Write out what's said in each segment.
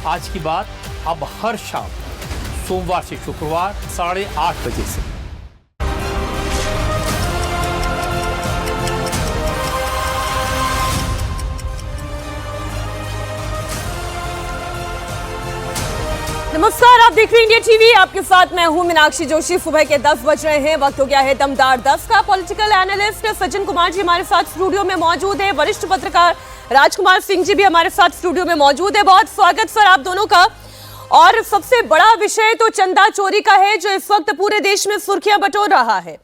आज की बात अब हर शाम सोमवार से शुक्रवार 8:30 बजे से। नमस्कार, आप देख रहे हैं इंडिया टीवी। आपके साथ मैं हूं मीनाक्षी जोशी। सुबह के 10 बज रहे हैं, वक्त हो गया है दमदार 10 का। पॉलिटिकल एनालिस्ट सज्जन कुमार जी हमारे साथ स्टूडियो में मौजूद है। वरिष्ठ पत्रकार राजकुमार सिंह जी भी हमारे साथ स्टूडियो में मौजूद है। बहुत स्वागत सर आप दोनों का। और सबसे बड़ा विषय तो चंदा चोरी का है, जो इस वक्त पूरे देश में सुर्खियां बटोर रहा है।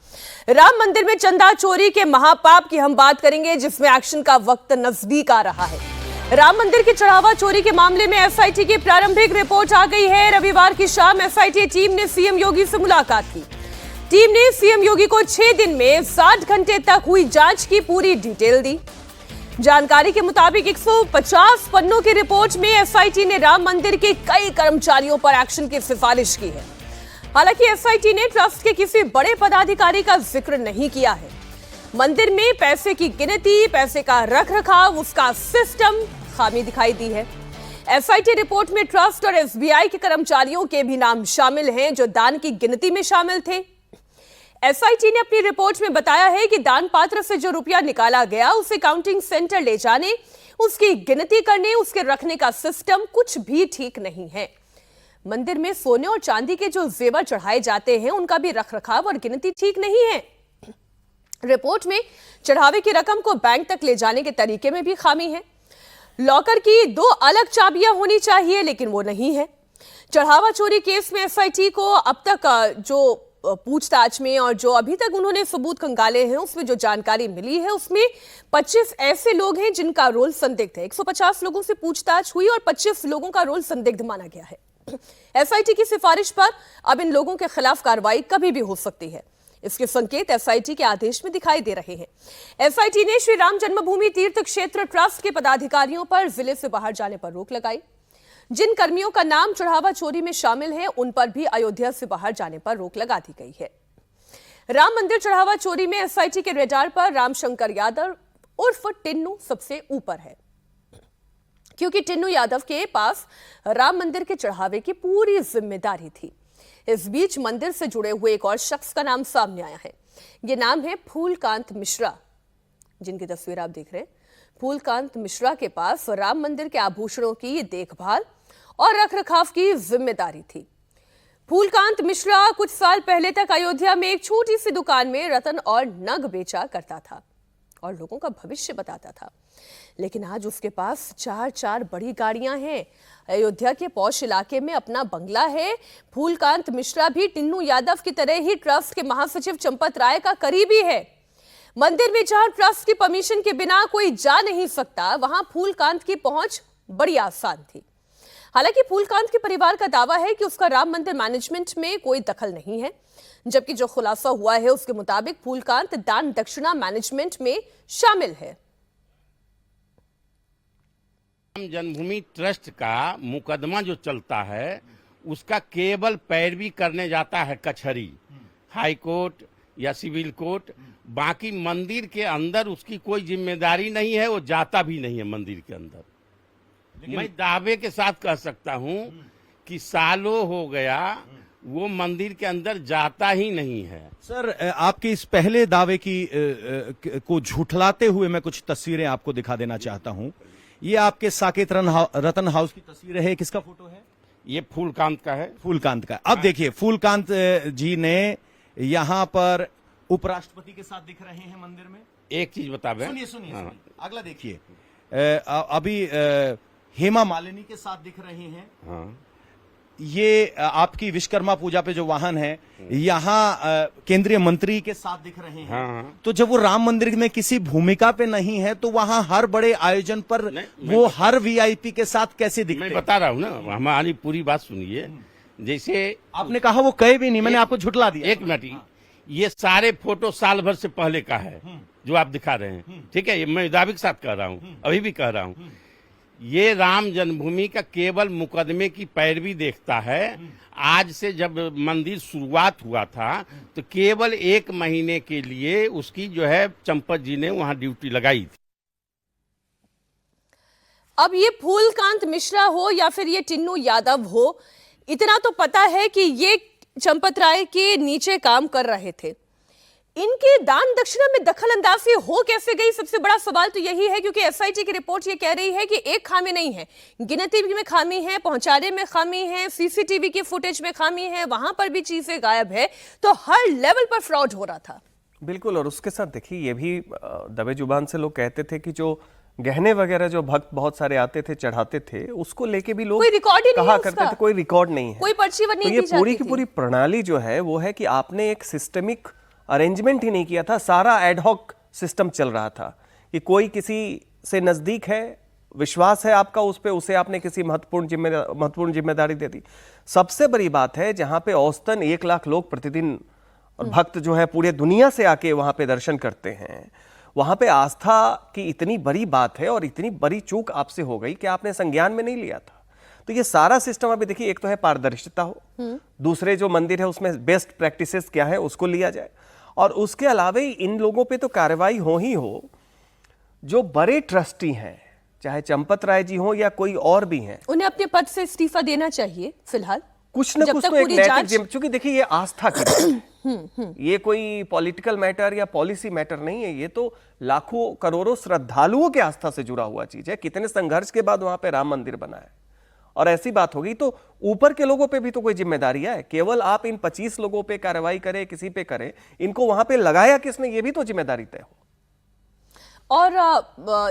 राम मंदिर में चंदा चोरी के महापाप की हम बात करेंगे, जिसमें एक्शन का वक्त नजदीक आ रहा है। राम मंदिर की चढ़ावा चोरी के मामले में एसआईटी की प्रारंभिक रिपोर्ट आ गई है। रविवार की शाम एसआईटी टीम ने सीएम योगी से मुलाकात की। टीम ने सीएम योगी को 6 दिन में 60 घंटे तक हुई जांच की पूरी डिटेल दी। जानकारी के मुताबिक 150 पन्नों की रिपोर्ट में एसआईटी ने राम मंदिर के कई कर्मचारियों पर एक्शन की सिफारिश की है। हालांकि एसआईटी ने ट्रस्ट के किसी बड़े पदाधिकारी का जिक्र नहीं किया है। मंदिर में पैसे की गिनती, पैसे का रखरखाव, उसका सिस्टम खामी दिखाई दी है। एसआईटी रिपोर्ट में ट्रस्ट और एसबीआई के कर्मचारियों के भी नाम शामिल हैं, जो दान की गिनती में शामिल थे। एसआईटी ने अपनी रिपोर्ट में बताया है कि दान पात्र से जो रुपया निकाला गया, उसे काउंटिंग सेंटर ले जाने, उसकी गिनती करने, उसके रखने का सिस्टम कुछ भी ठीक नहीं है। मंदिर में सोने और चांदी के जो जेवर चढ़ाए जाते हैं, उनका भी रखरखाव और गिनती ठीक नहीं है। रिपोर्ट में चढ़ावे की रकम को बैंक तक ले जाने के तरीके में भी खामी है। लॉकर की 2 अलग चाबियां होनी चाहिए, लेकिन वो नहीं है। चढ़ावा चोरी केस में एसआईटी को अब तक जो पूछताछ में और जो अभी तक उन्होंने सबूत खंगाले हैं, उसमें जो जानकारी मिली है, उसमें 25 ऐसे लोग हैं जिनका रोल संदिग्ध है। 150 लोगों से पूछताछ हुई और 25 लोगों का रोल संदिग्ध माना गया है। एसआईटी की सिफारिश पर अब इन लोगों के खिलाफ कार्रवाई कभी भी हो सकती है। इसके संकेत एसआईटी के आदेश में दिखाई दे रहे हैं। एसआईटी ने श्री राम जन्मभूमि तीर्थ क्षेत्र ट्रस्ट के पदाधिकारियों पर जिले से बाहर जाने पर रोक लगाई। जिन कर्मियों का नाम चढ़ावा चोरी में शामिल है, उन पर भी अयोध्या से बाहर जाने पर रोक लगा दी गई है। राम मंदिर चढ़ावा चोरी में एसआईटी के रेडार पर रामशंकर यादव उर्फ टिन्नू सबसे ऊपर है, क्योंकि टिन्नू यादव के पास राम मंदिर के चढ़ावे की पूरी जिम्मेदारी थी। इस बीच मंदिर से जुड़े हुए एक और शख्स का नाम सामने आया है। यह नाम है फूलकांत मिश्रा, जिनकी तस्वीर आप देख रहे हैं। फूलकांत मिश्रा के पास राम मंदिर के आभूषणों की देखभाल और रखरखाव की जिम्मेदारी थी। फूलकांत मिश्रा कुछ साल पहले तक अयोध्या में एक छोटी सी दुकान में रत्न और नग बेचा करता था और लोगों का भविष्य बताता था। लेकिन आज उसके पास 4 बड़ी गाड़ियां हैं। अयोध्या के पौष इलाके में अपना बंगला है। फूलकांत मिश्रा भी टिन्नू यादव की तरह ही ट्रस्ट के महासचिव चंपत राय का करीबी है। मंदिर में जहां ट्रस्ट की परमिशन के बिना कोई जा नहीं सकता, वहां फूलकांत की पहुंच बड़ी आसान थी। हालांकि फूलकांत के परिवार का दावा है कि उसका राम मंदिर मैनेजमेंट में कोई दखल नहीं है, जबकि जो खुलासा हुआ है उसके मुताबिक फूलकांत दान दक्षिणा मैनेजमेंट में शामिल है। राम जन्मभूमि ट्रस्ट का मुकदमा जो चलता है, उसका केवल पैरवी करने जाता है कचहरी, हाई कोर्ट या सिविल कोर्ट। बाकी मंदिर के अंदर उसकी कोई जिम्मेदारी नहीं है, वो जाता भी नहीं है मंदिर के अंदर। मैं दावे के साथ कह सकता हूं कि सालों हो गया वो मंदिर के अंदर जाता ही नहीं है। सर, आपके इस पहले दावे को झुठलाते हुए मैं कुछ तस्वीरें आपको दिखा देना चाहता हूं। ये आपके साकेत रतन हाउस की तस्वीर है। किसका फोटो है? ये फूलकांत का है। फूलकांत का। अब देखिए, फूलकांत जी ने यहाँ पर उपराष्ट्रपति के साथ दिख रहे हैं मंदिर में। एक चीज बता दें, सुनिए। अगला देखिए, अभी हेमा मालिनी के साथ दिख रहे हैं। हाँ। ये आपकी विश्वकर्मा पूजा पे जो वाहन है, यहाँ केंद्रीय मंत्री के साथ दिख रहे हैं। हाँ। तो जब वो राम मंदिर में किसी भूमिका पे नहीं है, तो वहाँ हर बड़े आयोजन पर वो हर वीआईपी के साथ कैसे दिखते हैं? मैं बता रहा हूँ ना, हमारी पूरी बात सुनिए। जैसे आपने कहा वो कहे भी नहीं, मैंने आपको झुठला दिया। एक मिनट, ये सारे फोटो साल भर से पहले का है जो आप दिखा रहे हैं, ठीक है? ये मैं दावे के साथ कह रहा हूँ, अभी भी कह रहा हूँ। ये राम जन्मभूमि का केवल मुकदमे की पैरवी देखता है। आज से जब मंदिर शुरुआत हुआ था, तो केवल 1 महीने के लिए उसकी जो है चंपत जी ने वहां ड्यूटी लगाई थी। अब ये फूलकांत मिश्रा हो या फिर ये टिन्नू यादव हो, इतना तो पता है कि ये चंपत राय के नीचे काम कर रहे थे। इनके दान दक्षिणा में दखल अंदाजी हो कैसे गई, सबसे बड़ा सवाल तो यही है, क्योंकि एसआईटी की रिपोर्ट ये कह रही है कि एक खामी नहीं है, गिनती में खामी है, पहुंचाने में खामी है, सीसीटीवी की फुटेज में खामी है, वहां पर भी चीजें गायब है, तो हर लेवल पर फ्रॉड हो रहा था। बिल्कुल। और उसके साथ देखिए ये भी दबे जुबान से लोग कहते थे कि जो गहने वगैरह जो भक्त बहुत सारे आते थे चढ़ाते थे, उसको लेके भी लोग कोई रिकॉर्ड ही नहीं कहा है करते उसका। थे कोई रिकॉर्ड नहीं है, कोई पर्ची नहीं तो ये दी पूरी जाती की थी। पूरी प्रणाली जो है वो है कि आपने एक सिस्टमिक अरेंजमेंट ही नहीं किया था, सारा एडहॉक सिस्टम चल रहा था कि कोई किसी से नजदीक है, विश्वास है आपका उस पे, उसे आपने किसी महत्वपूर्ण जिम्मेदारी दे दी। सबसे बड़ी बात है जहां पे औसतन 1 लाख लोग प्रतिदिन और भक्त जो है पूरे दुनिया से आके वहां पे दर्शन करते हैं, वहां पे आस्था की इतनी बड़ी बात है और इतनी बड़ी चूक आपसे हो गई कि आपने संज्ञान में नहीं लिया था। तो ये सारा सिस्टम अभी देखिए, एक तो है पारदर्शिता हो, दूसरे जो मंदिर है उसमें बेस्ट प्रैक्टिसेस क्या है उसको लिया जाए, और उसके अलावा इन लोगों पे तो कार्रवाई हो ही हो जो बड़े ट्रस्टी हैं, चाहे चंपत राय जी हो या कोई और भी हैं, उन्हें अपने पद से इस्तीफा देना चाहिए फिलहाल, कुछ ना जब कुछ तक तो एक पूरी नैतिक जांच- क्योंकि देखिए ये आस्था की बात है, ये कोई पॉलिटिकल मैटर या पॉलिसी मैटर नहीं है, ये तो लाखों करोड़ों श्रद्धालुओं के आस्था से जुड़ा हुआ चीज है। कितने संघर्ष के बाद वहां पे राम मंदिर बना है, और ऐसी बात होगी तो ऊपर के लोगों पे भी तो कोई जिम्मेदारी है। केवल आप इन 25 लोगों पे कार्रवाई करें, किसी पे करें, इनको वहां पे लगाया किसने, ये भी तो जिम्मेदारी तय हो। और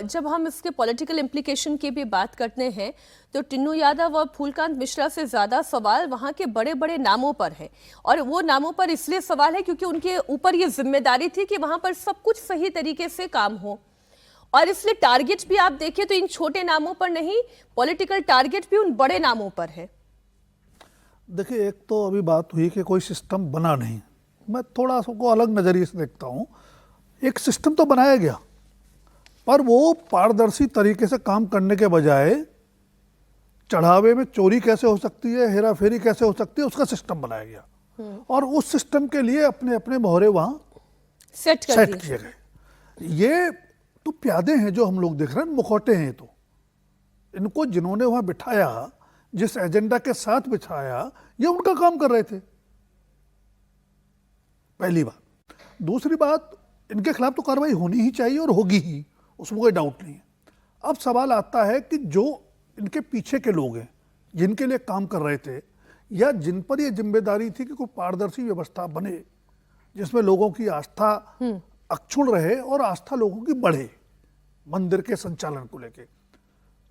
जब हम इसके पॉलिटिकल इम्प्लीकेशन की भी बात करते हैं तो टिन्नू यादव और फूलकांत मिश्रा से ज्यादा सवाल वहां के बड़े बड़े नामों पर है, और वो नामों पर इसलिए सवाल है क्योंकि उनके ऊपर ये जिम्मेदारी थी कि वहां पर सब कुछ सही तरीके से काम हो, और इसलिए टारगेट भी आप देखें तो इन छोटे नामों पर नहीं, पॉलिटिकल टारगेट भी उन बड़े नामों पर है। देखिए, एक तो अभी बात हुई कि कोई सिस्टम बना नहीं, मैं थोड़ा उसको अलग नज़रिए से देखता हूँ। एक सिस्टम तो बनाया गया, पर वो पारदर्शी तरीके से काम करने के बजाय चढ़ावे में चोरी कैसे हो सकती है, हेरा फेरी कैसे हो सकती है, उसका सिस्टम बनाया गया, और उस सिस्टम के लिए अपने अपने मोहरे वहाँ सेट सेट किए गए। ये तो प्यादे हैं जो हम लोग देख रहे हैं, मुखौटे हैं। तो इनको जिन्होंने वहाँ बिठाया, जिस एजेंडा के साथ बिठाया, ये उनका काम कर रहे थे, पहली बात। दूसरी बात, इनके खिलाफ तो कार्रवाई होनी ही चाहिए और होगी ही, उसमें कोई डाउट नहीं है। अब सवाल आता है कि जो इनके पीछे के लोग हैं, जिनके लिए काम कर रहे थे, या जिन पर यह जिम्मेदारी थी कि कोई पारदर्शी व्यवस्था बने जिसमें लोगों की आस्था अक्षुण्ण रहे और आस्था लोगों की बढ़े मंदिर के संचालन को लेके,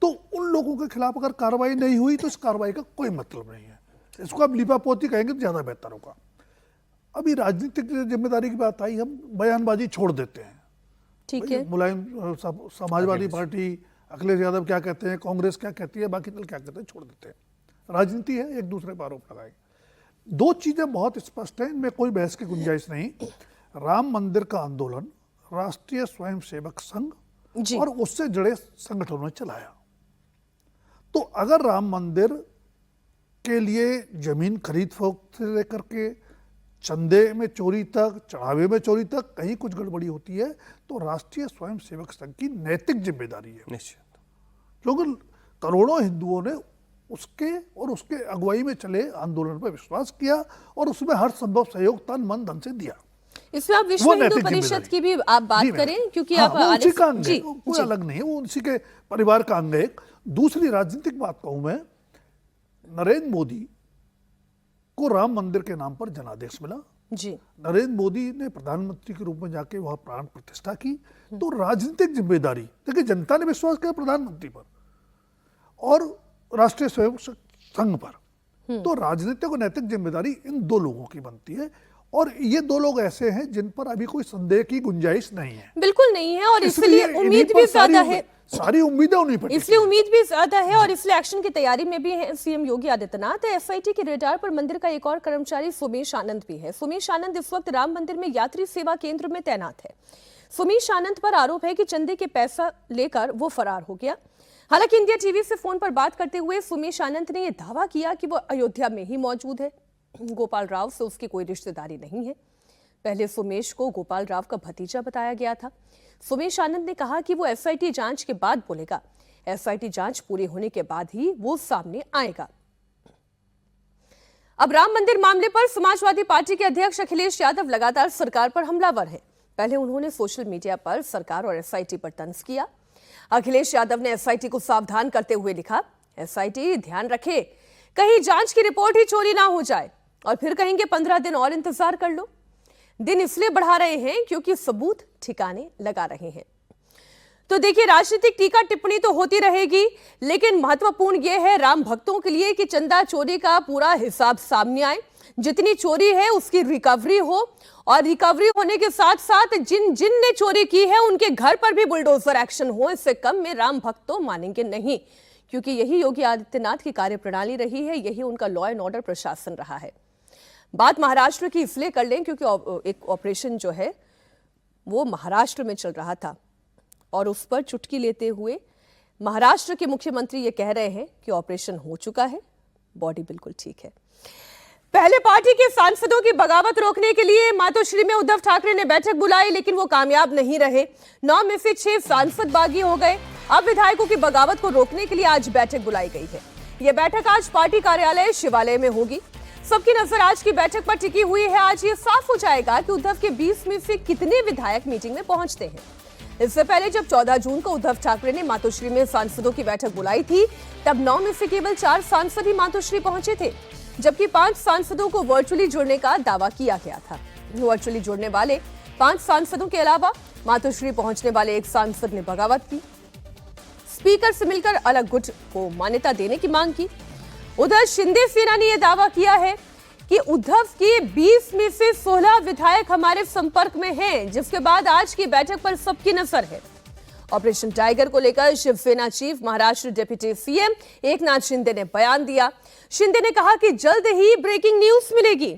तो उन लोगों के खिलाफ अगर कार्रवाई नहीं हुई तो इस कार्रवाई का कोई मतलब नहीं है। इसको आप लिपापोती कहेंगे तो ज्यादा बेहतर होगा। अभी राजनीतिक जिम्मेदारी की बात आई, हम बयानबाजी छोड़ देते हैं। ठीक है, मुलायम समाजवादी पार्टी, अखिलेश यादव क्या कहते हैं, कांग्रेस क्या कहती है, बाकी दल क्या कहते हैं, छोड़ देते हैं। राजनीति है, एक दूसरे पर आरोप लगाएंगे। दो चीजें बहुत स्पष्ट हैं, इनमें कोई बहस की गुंजाइश नहीं। राम मंदिर का आंदोलन राष्ट्रीय स्वयंसेवक संघ जी। और उससे जुड़े संगठनों ने चलाया। तो अगर राम मंदिर के लिए जमीन खरीद फरोख्त से लेकर के चंदे में चोरी तक, चढ़ावे में चोरी तक कहीं कुछ गड़बड़ी होती है तो राष्ट्रीय स्वयंसेवक संघ की नैतिक जिम्मेदारी है, निश्चित। क्योंकि करोड़ों हिंदुओं ने उसके और उसके अगुवाई में चले आंदोलन पर विश्वास किया और उसमें हर संभव सहयोग तन मन धन से दिया। इसमें आप विश्व वो हिंदू नैतिक परिषद जिम्मेदारी। की भी आप बात जी मैडम। करें, क्योंकि हाँ, आप वो उसी RS का अंग है, जी, कोई जी। अलग नहीं है, वो उसी के परिवार का अंग है। एक दूसरी राजनीतिक बात कहूं मैं, नरेंद्र मोदी को राम मंदिर के नाम पर जनादेश मिला। जी, नरेंद्र मोदी ने प्रधानमंत्री के रूप में जाके वहां प्राण प्रतिष्ठा की। तो राजनीतिक जिम्मेदारी, देखिए जनता ने विश्वास किया प्रधानमंत्री पर और राष्ट्रीय स्वयंसेवक संघ पर, तो राजनीतिक और नैतिक जिम्मेदारी इन दो लोगों की बनती है, और ये दो लोग ऐसे हैं जिन पर अभी कोई संदेह की गुंजाइश नहीं है। बिल्कुल नहीं है, और इसलिए इन्हीं उम्मीद पर भी ज्यादा है, सारी उम्मीदें उन्हीं पर इसलिए उम्मीद भी ज्यादा है, और इसलिए एक्शन की तैयारी में भी है सीएम योगी आदित्यनाथ। एसआईटी के रेडार पर मंदिर का एक और कर्मचारी सुमेश आनंद भी है। सुमेश आनंद इस वक्त राम मंदिर में यात्री सेवा केंद्र में तैनात है। सुमेश आनंद पर आरोप है कि चंदे के पैसा लेकर वो फरार हो गया। हालांकि इंडिया टीवी से फोन पर बात करते हुए सुमेश आनंद ने यह दावा किया कि वो अयोध्या में ही मौजूद है। गोपाल राव से उसकी कोई रिश्तेदारी नहीं है। पहले सुमेश को गोपाल राव का भतीजा बताया गया था। सुमेश आनंद ने कहा कि वो एसआईटी जांच के बाद बोलेगा। एसआईटी जांच पूरी होने के बाद ही वो सामने आएगा। अब राम मंदिर मामले पर समाजवादी पार्टी के अध्यक्ष अखिलेश यादव लगातार सरकार पर हमलावर हैं। पहले उन्होंने सोशल मीडिया पर सरकार और एसआईटी पर तंज किया। अखिलेश यादव ने एसआईटी को सावधान करते हुए लिखा, एसआईटी ध्यान रखे कहीं जांच की रिपोर्ट ही चोरी ना हो जाए, और फिर कहेंगे 15 दिन और इंतजार कर लो। दिन इसलिए बढ़ा रहे हैं क्योंकि सबूत ठिकाने लगा रहे हैं। तो देखिए, राजनीतिक टीका टिप्पणी तो होती रहेगी, लेकिन महत्वपूर्ण यह है राम भक्तों के लिए कि चंदा चोरी का पूरा हिसाब सामने आए, जितनी चोरी है उसकी रिकवरी हो, और रिकवरी होने के साथ साथ जिन ने चोरी की है उनके घर पर भी बुलडोजर एक्शन हो। इससे कम में राम भक्त तो मानेंगे नहीं, क्योंकि यही योगी आदित्यनाथ की कार्यप्रणाली रही है, यही उनका लॉ एंड ऑर्डर प्रशासन रहा है। बात महाराष्ट्र की इसलिए कर लें क्योंकि एक ऑपरेशन जो है वो महाराष्ट्र में चल रहा था, और उस पर चुटकी लेते हुए महाराष्ट्र के मुख्यमंत्री ये कह रहे हैं कि ऑपरेशन हो चुका है, बॉडी बिल्कुल ठीक है। पहले पार्टी के सांसदों की बगावत रोकने के लिए मातोश्री में उद्धव ठाकरे ने बैठक बुलाई, लेकिन वो कामयाब नहीं रहे। 9 में से 6 सांसद बागी हो गए। अब विधायकों की बगावत को रोकने के लिए आज बैठक बुलाई गई है। यह बैठक आज पार्टी कार्यालय शिवालय में होगी। सबकी नजर आज की बैठक पर टिकी हुई है। आज ये साफ हो जाएगा कि उद्धव के 20 में से कितने विधायक मीटिंग में पहुंचते हैं। इससे पहले जब 14 जून को उद्धव ठाकरे ने मातोश्री में सांसदों की बैठक बुलाई थी, तब 9 में से केवल 4 सांसद ही मातोश्री पहुंचे थे, जबकि 5 सांसदों को वर्चुअली जुड़ने का दावा किया गया था। वर्चुअली जुड़ने वाले 5 सांसदों के अलावा मातोश्री पहुंचने वाले एक सांसद ने बगावत की, स्पीकर से मिलकर अलग गुट को मान्यता देने की मांग की। उधर शिंदे सेना ने यह दावा किया है कि उद्धव के 20 में से 16 विधायक हमारे संपर्क में हैं, जिसके बाद आज की बैठक पर सबकी नजर है। ऑपरेशन टाइगर को लेकर Shiv Sena chief Maharashtra deputy CM Eknath Shinde ने बयान दिया। शिंदे ने कहा कि जल्द ही ब्रेकिंग न्यूज मिलेगी,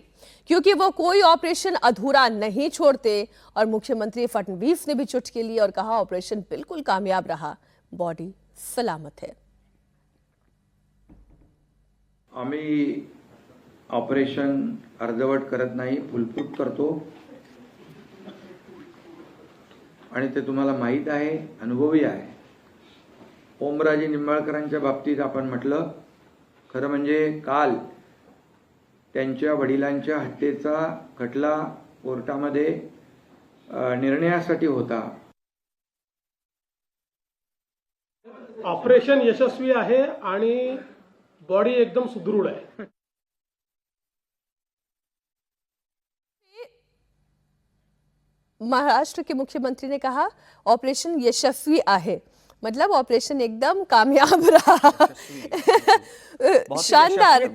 क्योंकि वो कोई ऑपरेशन अधूरा नहीं छोड़ते। और मुख्यमंत्री फडणवीस ने भी चुटकी ली और कहा ऑपरेशन बिल्कुल कामयाब रहा, बॉडी सलामत है। आम्ही ऑपरेशन अर्धवट करत नाही, फुलप्रूफ करतो, आणि ते तुम्हाला माहीत आहे, अनुभवी आहे। ओमराजे निंबाळकरांच्या बाबतीत आपण म्हटलं, खरं म्हणजे काल त्यांच्या वडिलांच्या हत्येचा खटला कोर्टामध्ये निर्णयासाठी होता। ऑपरेशन यशस्वी आहे आणि बॉडी एकदम सुदृढ आहे। महाराष्ट्र के मुख्यमंत्री ने कहा ऑपरेशन यशस्वी आहे, मतलब ऑपरेशन एकदम कामयाब रहा। शानदार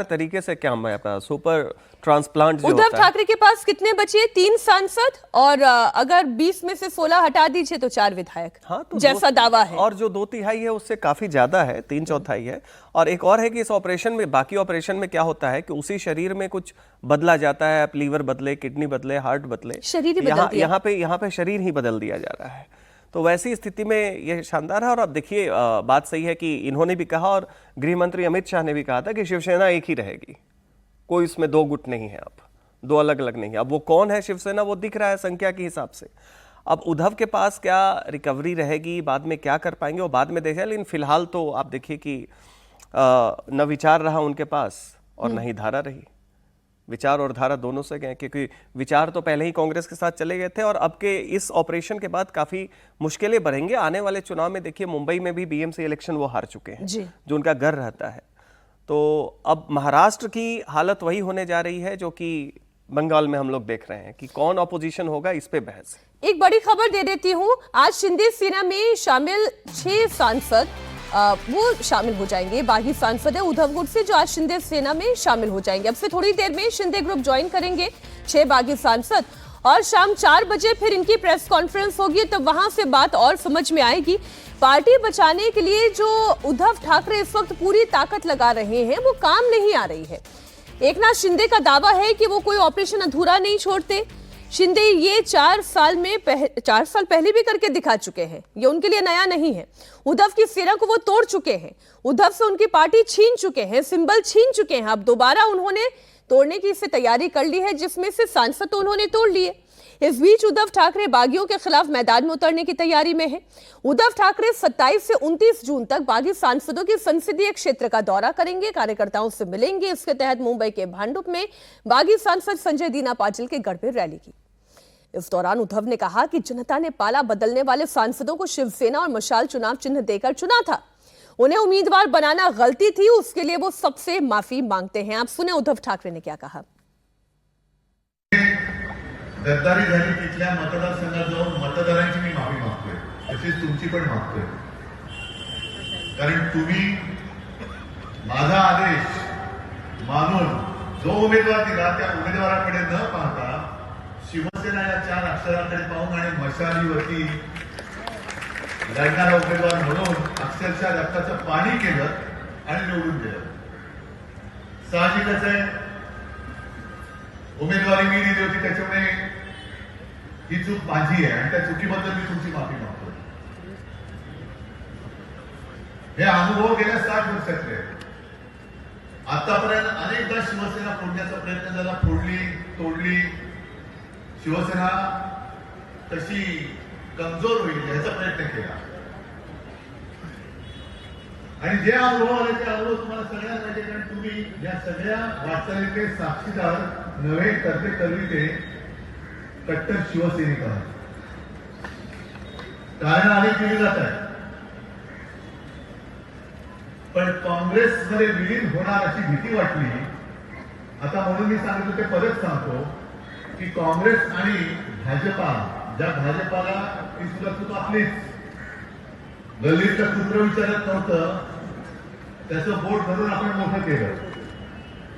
तरीके से क्या सुपर ट्रांसप्लांट जो उद्धव ठाकरे के पास कितने बचे? 3 सांसद, और अगर 20 में से 16 हटा दीजिए तो 4 विधायक। हाँ, तो जैसा दावा है, और जो 2/3 है उससे काफी ज्यादा है, 3/4 है। और एक और है कि इस ऑपरेशन में, बाकी ऑपरेशन में क्या होता है कि उसी शरीर में कुछ बदला जाता है, लीवर बदले, किडनी बदले, हार्ट बदले, शरीर ही बदल दिया। यहाँ पे शरीर ही बदल दिया जा रहा है। तो वैसी स्थिति में यह शानदार है। और अब देखिए, बात सही है कि इन्होंने भी कहा और गृह मंत्री अमित शाह ने भी कहा था कि शिवसेना एक ही रहेगी, कोई इसमें 2 गुट नहीं है, अब 2 अलग अलग नहीं है। अब वो कौन है शिवसेना, वो दिख रहा है संख्या के हिसाब से। अब उद्धव के पास क्या रिकवरी रहेगी, बाद में क्या कर पाएंगे वो बाद में देखें, लेकिन फिलहाल तो आप देखिए कि न विचार रहा उनके पास और न ही धारा रही। विचार और धारा दोनों से गए, क्योंकि विचार तो पहले ही कांग्रेस के साथ चले गए थे, और अब के इस ऑपरेशन के बाद काफी मुश्किलें बढ़ेंगे। आने वाले चुनाव में देखिए, मुंबई में भी बीएमसी इलेक्शन वो हार चुके हैं, जो उनका घर रहता है। तो अब महाराष्ट्र की हालत वही होने जा रही है जो कि बंगाल में हम लोग देख रहे हैं कि कौन ऑपोजिशन होगा, इस पे बहस। एक बड़ी खबर दे देती हूँ, आज शिंदे सेना में शामिल 6 सांसद वो शामिल हो जाएंगे। बागी सांसद है उद्धव गुट से, जो आज शिंदे सेना में शामिल हो जाएंगे। अब से थोड़ी देर में शिंदे ग्रुप ज्वाइन करेंगे 6 बागी सांसद, और शाम 4 बजे फिर इनकी प्रेस कॉन्फ्रेंस होगी, तो वहां से बात और समझ में आएगी। पार्टी बचाने के लिए जो उद्धव ठाकरे इस वक्त पूरी ताकत लगा रहे हैं, वो काम नहीं आ रही है। एकनाथ शिंदे का दावा है कि वो कोई ऑपरेशन अधूरा नहीं छोड़ते। शिंदे ये 4 साल पहले भी करके दिखा चुके हैं, ये उनके लिए नया नहीं है। उद्धव की सेना को वो तोड़ चुके हैं, उद्धव से उनकी पार्टी छीन चुके हैं, सिंबल छीन चुके हैं। अब दोबारा उन्होंने तोड़ने की इससे तैयारी कर ली है, जिसमें से सांसद तो उन्होंने तोड़ लिए। इस बीच उद्धव ठाकरे बागियों के खिलाफ मैदान में उतरने की तैयारी में है। उद्धव ठाकरे 27 से 29 जून तक बागी सांसदों की संसदीय क्षेत्र का दौरा करेंगे, कार्यकर्ताओं से मिलेंगे। इसके तहत मुंबई के भांडुप में बागी सांसद संजय दीना पाटिल के गढ़ में रैली की। इस दौरान उद्धव ने कहा कि जनता ने पाला बदलने वाले सांसदों को शिवसेना और मशाल चुनाव चिन्ह देकर चुना था। उन्हें उम्मीदवार बनाना गलती थी, उसके लिए वो सबसे माफी मांगते हैं। आप सुने उद्धव ठाकरे ने क्या कहा। गद्दारी झाली तिथल्या मतदारसंघात जाऊन मतदारांची मी माफी मागतोय, तशीच तुमची पण मागतोय। कारण तुम्ही माझा आदेश मानून जो उमेदवार दिला त्या उमेदवाराकडे न पाहता शिवसेना या 4 अक्षराकडे पाहून आणि मशालीवरती लढणारा उमेदवार म्हणून अक्षरशः रक्ताचं पाणी केलं आणि निवडून दिलं। साहजिकच आहे, उमेदवारी मी दिली होती त्याच्यामुळे ही चूक माझी आहे आणि त्या चुकीबद्दल मी तुमची माफी मागतो। हे अनुभव गेल्या 60 वर्षातले। आतापर्यंत अनेकदा शिवसेना फोडण्याचा प्रयत्न झाला, फोडली, तोडली। शिवसेना कशी कमजोर होईल याचा प्रयत्न केला आणि जे अनुभव आले ते अनुभव तुम्हाला सगळ्यांना माहिती, कारण तुम्ही या सगळ्या वाटचालीचे साक्षीदार नव्हे करते करविते कट्टर शिवसैनिक आहात। कारण अनेक केली जात आहे, पण काँग्रेसमध्ये विलीन होणार अशी भीती वाटली। आता म्हणून मी सांगितलं ते परत सांगतो की काँग्रेस आणि भाजपा, ज्या भाजपाला ही सुद्धा चूक आपलीच, गल्लीतलं कुत्र विचारत नव्हतं त्याचं बोट धरून आपण मोठं केलं,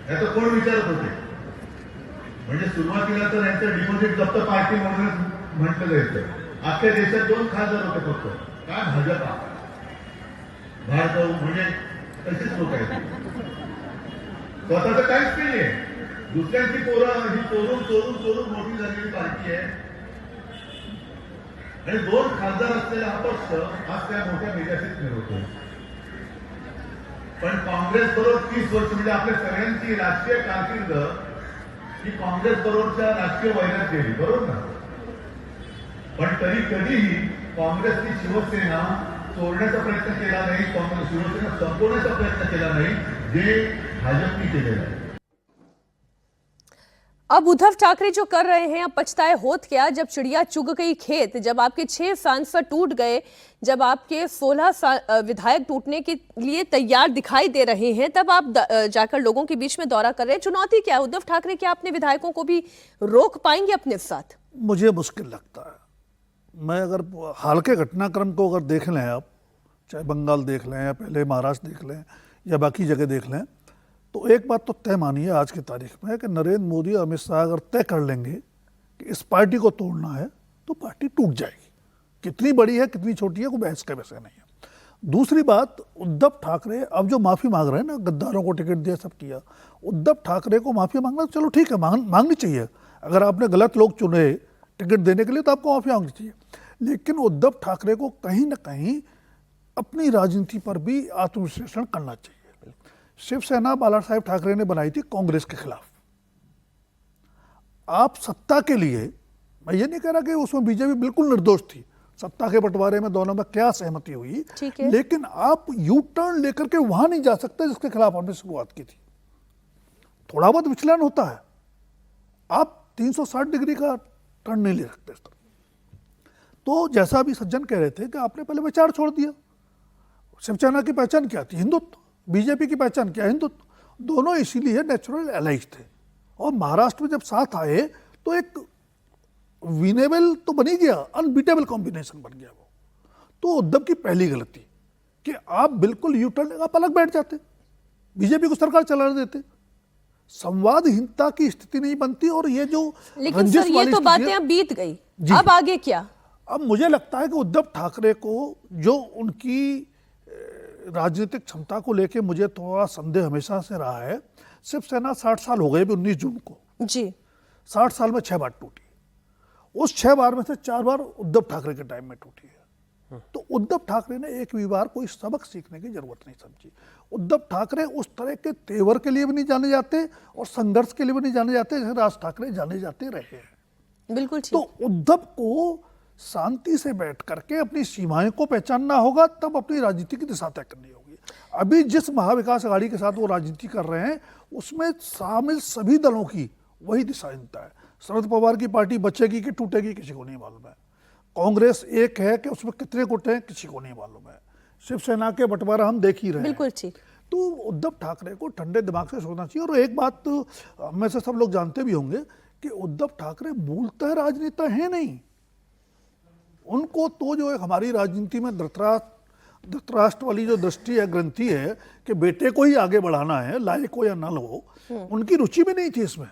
याचं कोण विचारत होते? म्हणजे सुरुवातीला तर यांचं डिपॉझिट जप्त पार्टी म्हणूनच म्हटलं जायचं। अख्ख्या देशात 2 खासदार होते फक्त, काय भाजपा भारत म्हणजे तशीच लोक आहेत। स्वतःच काहीच नाहीये, दुसऱ्यांची पोरं ही चोरून चोरून चोरून मोठी झालेली पार्टी आहे आणि 2 खासदार असलेला हा पक्ष आज त्या मोठ्या मेजाशीच मिळवतो। पण काँग्रेस बरोबर 30 वर्ष म्हणजे आपल्या सगळ्यांची राजकीय कारकीर्द ही काँग्रेस बरोबरच्या राजकीय वैरात गेली, बरोबर ना? पण तरी कधीही काँग्रेसची शिवसेना तोडण्याचा प्रयत्न केला नाही, काँग्रेस शिवसेना संपवण्याचा प्रयत्न केला नाही, जे भाजपने केलेलं आहे। अब उद्धव ठाकरे जो कर रहे हैं, अब पछताए होत क्या, जब चिड़िया चुग गई खेत, जब आपके 6 सांसद टूट गए, जब आपके 16 विधायक टूटने के लिए तैयार दिखाई दे रहे हैं, तब आप जाकर लोगों के बीच में दौरा कर रहे हैं। चुनौती क्या है उद्धव ठाकरे, क्या अपने विधायकों को भी रोक पाएंगे अपने साथ? मुझे मुश्किल लगता है। मैं अगर हाल के घटनाक्रम को अगर देख लें, आप चाहे बंगाल देख लें या पहले महाराष्ट्र देख लें या बाकी जगह देख लें, तो एक बात तो तय मानिए आज की तारीख में कि नरेंद्र मोदी और अमित शाह अगर तय कर लेंगे कि इस पार्टी को तोड़ना है तो पार्टी टूट जाएगी। कितनी बड़ी है कितनी छोटी है कोई बहस का विषय नहीं है। दूसरी बात, उद्धव ठाकरे अब जो माफ़ी मांग रहे हैं ना, गद्दारों को टिकट दिया, सब किया, उद्धव ठाकरे को माफ़ी मांगना चलो ठीक है, मांगनी चाहिए। अगर आपने गलत लोग चुने टिकट देने के लिए तो आपको माफ़ी मांगनी चाहिए, लेकिन उद्धव ठाकरे को कहीं ना कहीं अपनी राजनीति पर भी आत्मविश्लेषण करना चाहिए। शिवसेना बाला साहेब ठाकरे ने बनाई थी कांग्रेस के खिलाफ। आप सत्ता के लिए, मैं ये नहीं कह रहा कि उसमें बीजेपी बिल्कुल निर्दोष थी, सत्ता के बंटवारे में दोनों में क्या सहमति हुई, लेकिन आप यू टर्न लेकर के वहां नहीं जा सकते जिसके खिलाफ आपने शुरुआत की थी। थोड़ा बहुत विचलन होता है, आप 360 डिग्री का टर्न नहीं ले सकते इस तरह। तो जैसा अभी सज्जन कह रहे थे कि आपने पहले विचार छोड़ दिया। शिवसेना की पहचान क्या थी? हिंदुत्व। बीजेपी की पहचान क्या? हिंदुत्व। दोनों इसीलिए नेचुरल एलाइज थे, और महाराष्ट्र में जब साथ आए तो एक विनेबल तो बन ही गया, अनबीटेबल कॉम्बिनेशन बन गया वो। तो उद्धव की पहली गलती कि आप बिल्कुल यू टर्न, आप अलग बैठ जाते, बीजेपी को सरकार चलाने देते, संवादहीनता की स्थिति नहीं बनती। और ये जो लेकिन सर ये तो बातें अब बीत गई, अब आगे क्या? अब मुझे लगता है कि उद्धव ठाकरे को जो उनकी राजनीतिक क्षमता को लेके मुझे थोड़ा संदेह हमेशा से रहा है। शिवसेना 60 साल हो गए भी 19 जून को जी, 60 साल में 6 बार टूटी। उस 6 बार में से 4 बार उद्धव ठाकरे के टाइम में टूटी है। तो उद्धव ठाकरे ने एक भी बार कोई सबक सीखने की जरूरत नहीं समझी। उद्धव ठाकरे उस तरह के तेवर के लिए भी नहीं जाने जाते और संघर्ष के लिए भी नहीं जाने जाते जैसे राज ठाकरे जाने जाते रहे हैं। बिल्कुल ठीक। तो उद्धव को शांति से बैठ करके अपनी सीमाएं को पहचानना होगा, तब अपनी राजनीति की दिशा तय करनी होगी। अभी जिस महाविकास आघाड़ी के साथ वो राजनीति कर रहे हैं उसमें शामिल सभी दलों की वही दिशाहीनता है। शरद पवार की पार्टी बचेगी कि टूटेगी किसी को नहीं मालूम है। कांग्रेस एक है कि उसमें कितने गुट हैं किसी को नहीं मालूम है। शिवसेना के बंटवारा हम देख ही रहे हैं। बिल्कुल ठीक। तो उद्धव ठाकरे को ठंडे दिमाग से सोचना चाहिए। और एक बात तो में से सब लोग जानते भी होंगे कि उद्धव ठाकरे मूलतः राजनेता है नहीं। उनको तो जो है हमारी राजनीति में धृतराष्ट्र वाली जो दृष्टि है, ग्रंथि है कि बेटे को ही आगे बढ़ाना है, लायक हो या न हो, उनकी रुचि भी नहीं थी इसमें।